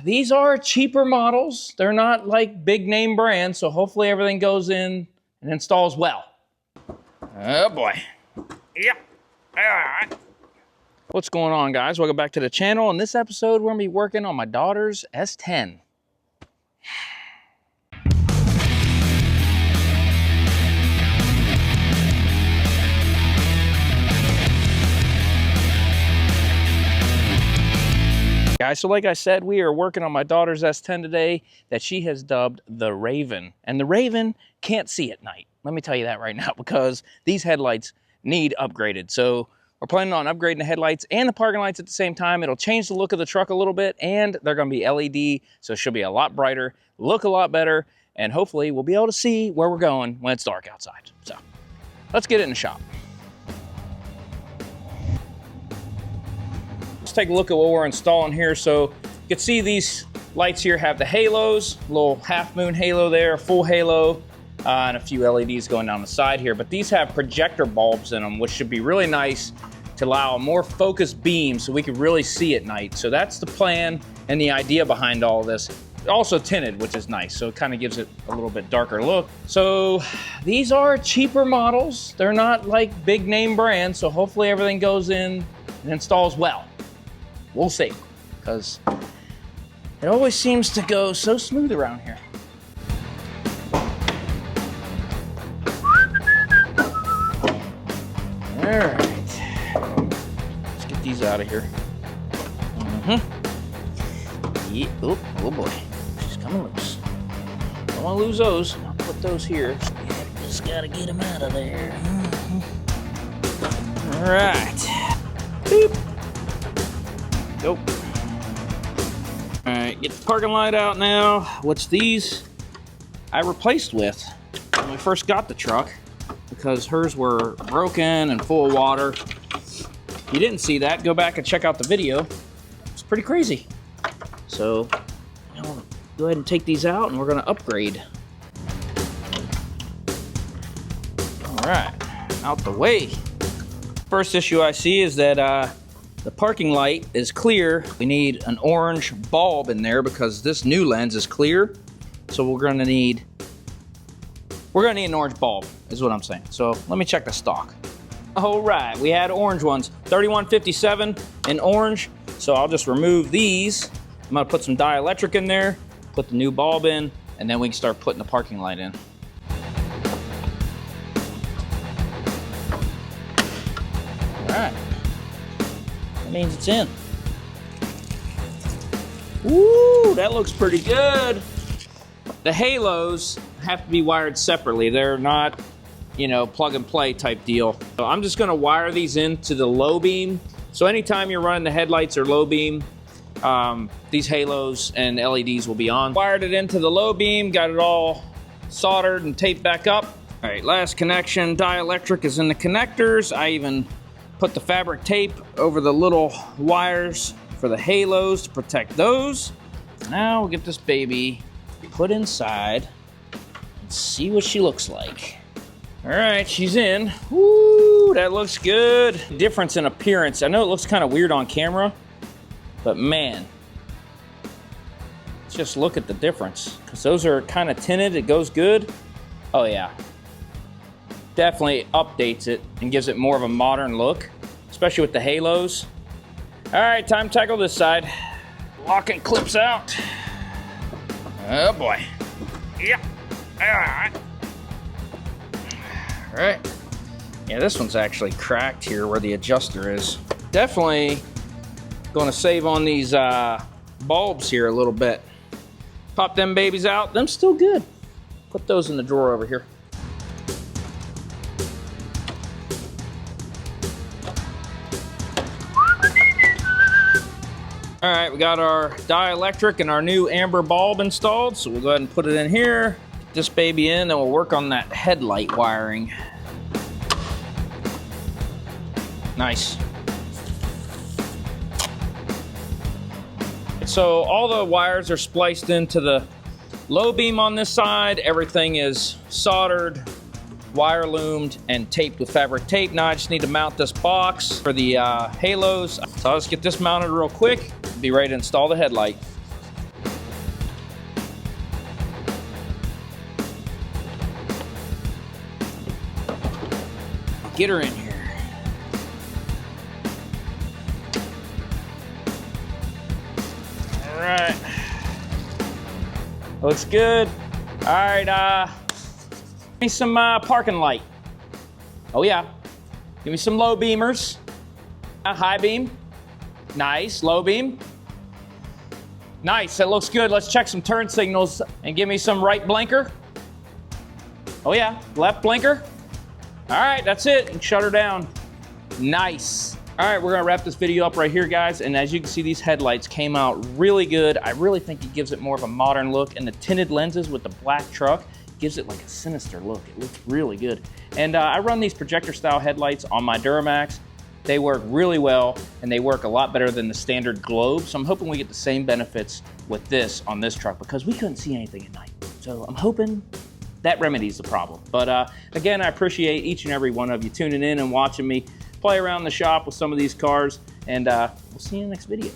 these are cheaper models. They're not like big name brands, so hopefully everything goes in and installs well. Oh boy. Yep. All right. What's going on, guys? Welcome back to the channel. In this episode, we're gonna be working on my daughter's S10. Guys, so like I said, we are working on my daughter's S10 today that she has dubbed the Raven. And the Raven can't see at night. Let me tell you that right now, because these headlights need upgraded. So we're planning on upgrading the headlights and the parking lights at the same time. It'll change the look of the truck a little bit, and they're gonna be LED, so she'll be a lot brighter, look a lot better, and hopefully we'll be able to see where we're going when it's dark outside. So let's get it in the shop. Let's take a look at what we're installing here. So you can see these lights here have the halos, a little half moon halo there, a full halo, and a few LEDs going down the side here. But these have projector bulbs in them, which should be really nice to allow a more focused beam so we can really see at night. So that's the plan and the idea behind all of this. Also tinted, which is nice, so it kind of gives it a little bit darker look. So these are cheaper models. They're not like big name brands, so hopefully everything goes in and installs well. We'll see, because it always seems to go so smooth around here. All right, let's get these out of here. Yeah. Oh boy, she's coming loose. Don't want to lose those. I'll put those here. So yeah, just gotta get them out of there. All right. Boop. Go. All right, get the parking light out now, which these I replaced with when we first got the truck because hers were broken and full of water. If you didn't see that, go back and check out the video. It's pretty crazy. So I'm gonna go ahead and take these out and we're gonna upgrade. All right, out the way. First issue I see is that the parking light is clear. We need an orange bulb in there because this new lens is clear. So we're gonna need an orange bulb, is what I'm saying. So let me check the stock. All right, we had orange ones, 3157 in orange. So I'll just remove these. I'm gonna put some dielectric in there, put the new bulb in, and then we can start putting the parking light in. All right. Means it's in. Ooh, that looks pretty good. The halos have to be wired separately. They're not, you know, plug and play type deal. So I'm just gonna wire these into the low beam. So anytime you're running the headlights or low beam, these halos and LEDs will be on. Wired it into the low beam, got it all soldered and taped back up. All right, last connection, dielectric is in the connectors. I even put the fabric tape over the little wires for the halos to protect those. Now we'll get this baby put inside and see what she looks like. All right, she's in. Woo, that looks good. Difference in appearance. I know it looks kind of weird on camera, but man, let's just look at the difference. Because those are kind of tinted, it goes good. Oh yeah. Definitely updates it and gives it more of a modern look, especially with the halos. All right, time to tackle this side. Locking clips out. Oh boy. Yep. All right. All right. Yeah, this one's actually cracked here where the adjuster is. Definitely going to save on these bulbs here a little bit. Pop them babies out. Them still good. Put those in the drawer over here. All right, we got our dielectric and our new amber bulb installed, so we'll go ahead and put it in here, get this baby in, then we'll work on that headlight wiring. Nice. So all the wires are spliced into the low beam on this side. Everything is soldered, wire loomed, and taped with fabric tape. Now I just need to mount this box for the halos. So I'll just get this mounted real quick. Be ready to install the headlight. Get her in here. All right. Looks good. All right, give me some parking light. Oh yeah. Give me some low beamers. High beam. Nice, low beam. Nice, that looks good. Let's check some turn signals and give me some right blinker. Oh yeah, left blinker. All right, that's it, and shut her down. Nice. All right, we're gonna wrap this video up right here, guys. And as you can see, these headlights came out really good. I really think it gives it more of a modern look, and the tinted lenses with the black truck gives it like a sinister look. It looks really good. And I run these projector style headlights on my Duramax. They work really well, and they work a lot better than the standard globe. So I'm hoping we get the same benefits with this on this truck, because we couldn't see anything at night. So I'm hoping that remedies the problem. But again, I appreciate each and every one of you tuning in and watching me play around the shop with some of these cars, and we'll see you in the next video.